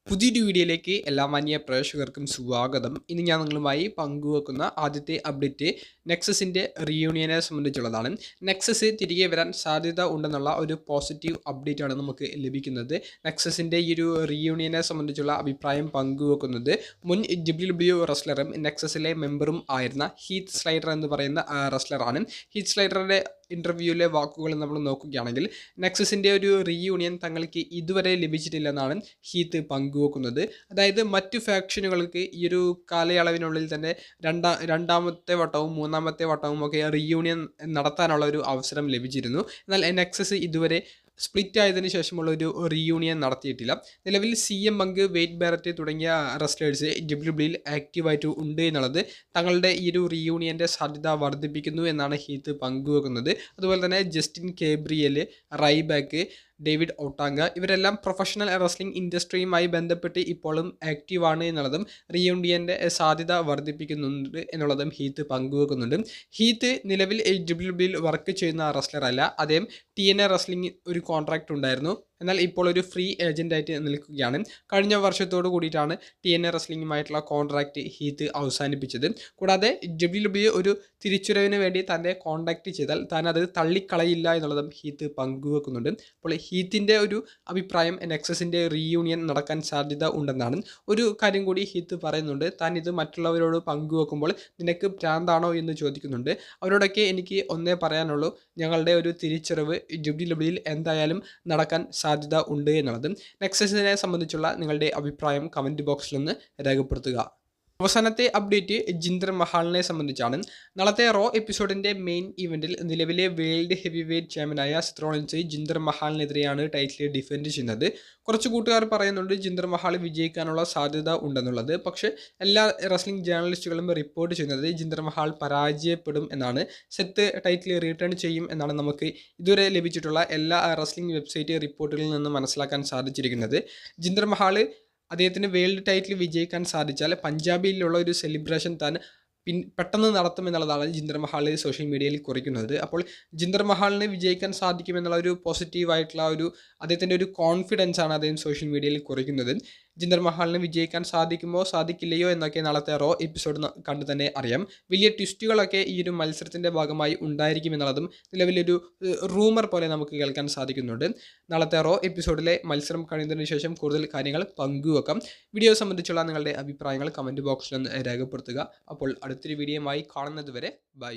പുതിയൊരു വീഡിയോയിലേക്ക് എല്ലാ മാന്യ പ്രേക്ഷകർക്കും സ്വാഗതം. ഇന്ന് ഞാൻ നിങ്ങളുമായി പങ്കുവെക്കുന്ന ആദ്യത്തെ അപ്ഡേറ്റ് നെക്സസിൻ്റെ റീയൂണിയനെ സംബന്ധിച്ചുള്ളതാണ്. നെക്സസ് തിരികെ വരാൻ സാധ്യത ഉണ്ടെന്നുള്ള ഒരു പോസിറ്റീവ് അപ്ഡേറ്റ് ആണ് നമുക്ക് ലഭിക്കുന്നത്. നെക്സസിൻ്റെ ഈ ഒരു റീയൂണിയനെ സംബന്ധിച്ചുള്ള അഭിപ്രായം പങ്കുവെക്കുന്നത് മുൻ WWE റെസ്ലറും നെക്സസിലെ മെമ്പറും ആയിരുന്ന ഹീത്ത് സ്ലൈഡർ എന്ന് പറയുന്ന റെസ്ലറാണ്. ഹീത്ത് സ്ലൈഡറുടെ ഇൻ്റർവ്യൂവിലെ വാക്കുകൾ നമ്മൾ നോക്കുകയാണെങ്കിൽ നെക്സസിൻ്റെ ഒരു റീയൂണിയൻ തങ്ങൾക്ക് ഇതുവരെ ലഭിച്ചിട്ടില്ലെന്നാണ് ഹീത്ത് പങ്കുവെക്കുന്നത്. അതായത് മറ്റു ഫാക്ഷനുകൾക്ക് ഈ ഒരു കാലയളവിനുള്ളിൽ തന്നെ രണ്ടാമത്തെ വട്ടവും മൂന്നാമത്തെ വട്ടവും ഒക്കെ റീയൂണിയൻ നടത്താനുള്ള ഒരു അവസരം ലഭിച്ചിരുന്നു. എന്നാൽ നെക്സസ് ഇതുവരെ സ്പ്ലിറ്റ് ആയതിനു ശേഷമുള്ള ഒരു റീയൂണിയൻ നടത്തിയിട്ടില്ല. നിലവിൽ CM പങ്ക്, വെയ്റ്റ് ബാരറ്റ് തുടങ്ങിയ റെസ്ലേഴ്സ് WWEയിൽ ആക്റ്റീവായിട്ട് ഉണ്ട് എന്നുള്ളത് തങ്ങളുടെ ഈ ഒരു റീയൂണിയൻ്റെ സാധ്യത വർദ്ധിപ്പിക്കുന്നു എന്നാണ് ഹീത്ത് പങ്കുവെക്കുന്നത്. അതുപോലെ തന്നെ ജസ്റ്റിൻ കേബ്രിയൽ, റൈബാക്ക്, ഡേവിഡ് ഒട്ടാങ്ക ഇവരെല്ലാം പ്രൊഫഷണൽ റെസ്ലിംഗ് ഇൻഡസ്ട്രിയുമായി ബന്ധപ്പെട്ട് ഇപ്പോഴും ആക്റ്റീവാണ് എന്നുള്ളതും റീയൂണിയൻ്റെ സാധ്യത വർദ്ധിപ്പിക്കുന്നുണ്ട് എന്നുള്ളതും ഹീത്ത് പങ്കുവെക്കുന്നുണ്ട്. ഹീത്ത് നിലവിൽ WWEയിൽ വർക്ക് ചെയ്യുന്ന റെസ്ലറല്ല. അദ്ദേഹം TNA റെസ്ലിംഗ് ഒരു കോൺട്രാക്റ്റ് ഉണ്ടായിരുന്നു. എന്നാൽ ഇപ്പോൾ ഒരു ഫ്രീ ഏജൻ്റായിട്ട് നിൽക്കുകയാണ്. കഴിഞ്ഞ വർഷത്തോട് കൂടിയിട്ടാണ് TNA റെസ്ലിംഗുമായിട്ടുള്ള കോൺട്രാക്റ്റ് ഹീത്ത് അവസാനിപ്പിച്ചത്. കൂടാതെ WWE ഒരു തിരിച്ചുവരവിന് വേണ്ടി തന്നെ കോൺടാക്റ്റ് ചെയ്താൽ താൻ അത് തള്ളിക്കളയില്ല എന്നുള്ളതും ഹീത്ത് പങ്കുവെക്കുന്നുണ്ട്. അപ്പോൾ ഹീത്തിൻ്റെ ഒരു അഭിപ്രായം നെക്സസിൻ്റെ റീയൂണിയൻ നടക്കാൻ സാധ്യത ഉണ്ടെന്നാണ്. ഒരു കാര്യം കൂടി ഹീത്ത് പറയുന്നുണ്ട്. താൻ ഇത് മറ്റുള്ളവരോട് പങ്കുവെക്കുമ്പോൾ നിനക്ക് ഭ്രാന്താണോ എന്ന് ചോദിക്കുന്നുണ്ട്. അവരോടൊക്കെ എനിക്ക് ഒന്നേ പറയാനുള്ളൂ, ഞങ്ങളുടെ ഒരു തിരിച്ചറിവ് WWEയിൽ എന്തായാലും നടക്കാൻ സാധ്യത ഉണ്ട് എന്നുള്ളത്. നെക്സസിനെ സംബന്ധിച്ചുള്ള നിങ്ങളുടെ അഭിപ്രായം കമൻറ്റ് ബോക്സിലൊന്ന് രേഖപ്പെടുത്തുക. അവസാനത്തെ അപ്ഡേറ്റ് ജിന്ദർ മഹാലിനെ സംബന്ധിച്ചാണ്. നാളത്തെ റോ എപ്പിസോഡിൻ്റെ മെയിൻ ഇവൻറ്റിൽ നിലവിലെ വേൾഡ് ഹെവി വെയ്റ്റ് ചാമ്പ്യനായ Seth Rollins Jinder മഹാലിനെതിരെയാണ് title defend ചെയ്യുന്നത്. കുറച്ച് കൂട്ടുകാർ പറയുന്നുണ്ട് ജിന്ദർ മഹാൽ വിജയിക്കാനുള്ള സാധ്യത ഉണ്ടെന്നുള്ളത്. പക്ഷേ എല്ലാ റെസ്ലിംഗ് ജേർണലിസ്റ്റുകളും റിപ്പോർട്ട് ചെയ്യുന്നത് ജിന്ദർ മഹാൽ പരാജയപ്പെടും എന്നാണ്. സെത്ത് ടൈറ്റിൽ റീറ്റേൺ ചെയ്യും എന്നാണ് നമുക്ക് ഇതുവരെ ലഭിച്ചിട്ടുള്ള എല്ലാ റെസ്ലിംഗ് വെബ്സൈറ്റ് റിപ്പോർട്ടുകളിൽ നിന്ന് മനസ്സിലാക്കാൻ സാധിച്ചിരിക്കുന്നത്. ജിന്ദർ മഹാൽ അദ്ദേഹത്തിന് വേൾഡ് ടൈറ്റിൽ വിജയിക്കാൻ സാധിച്ചാൽ പഞ്ചാബിലുള്ള ഒരു സെലിബ്രേഷൻ താൻ പെട്ടെന്ന് നടത്തുമെന്നുള്ളതാണ് ജിന്ദർ മഹാൽ സോഷ്യൽ മീഡിയയിൽ കുറിക്കുന്നത്. അപ്പോൾ ജിന്ദർ മഹാലിന് വിജയിക്കാൻ സാധിക്കുമെന്നുള്ള ഒരു പോസിറ്റീവായിട്ടുള്ള ഒരു അദ്ദേഹത്തിൻ്റെ ഒരു കോൺഫിഡൻസ് ആണ് അദ്ദേഹം സോഷ്യൽ മീഡിയയിൽ കുറിക്കുന്നത്. ജിന്ദർ മഹാലിന് വിജയിക്കാൻ സാധിക്കുമോ സാധിക്കില്ലയോ എന്നൊക്കെ നാളത്തെ റോ എപ്പിസോഡ് കണ്ടു തന്നെ അറിയാം. വലിയ ട്വിസ്റ്റുകളൊക്കെ ഈ ഒരു മത്സരത്തിൻ്റെ ഭാഗമായി ഉണ്ടായിരിക്കുമെന്നുള്ളതും നിലവിലൊരു റൂമർ പോലെ നമുക്ക് കേൾക്കാൻ സാധിക്കുന്നുണ്ട്. നാളത്തെ റോ എപ്പിസോഡിലെ മത്സരം കഴിയുന്നതിന് ശേഷം കൂടുതൽ കാര്യങ്ങൾ പങ്കുവെക്കാം. വീഡിയോ സംബന്ധിച്ചുള്ള നിങ്ങളുടെ അഭിപ്രായങ്ങൾ കമൻറ്റ് ബോക്സിലൊന്ന് രേഖപ്പെടുത്തുക. അപ്പോൾ അടുത്തൊരു വീഡിയോയുമായി കാണുന്നത് വരെ ബൈ.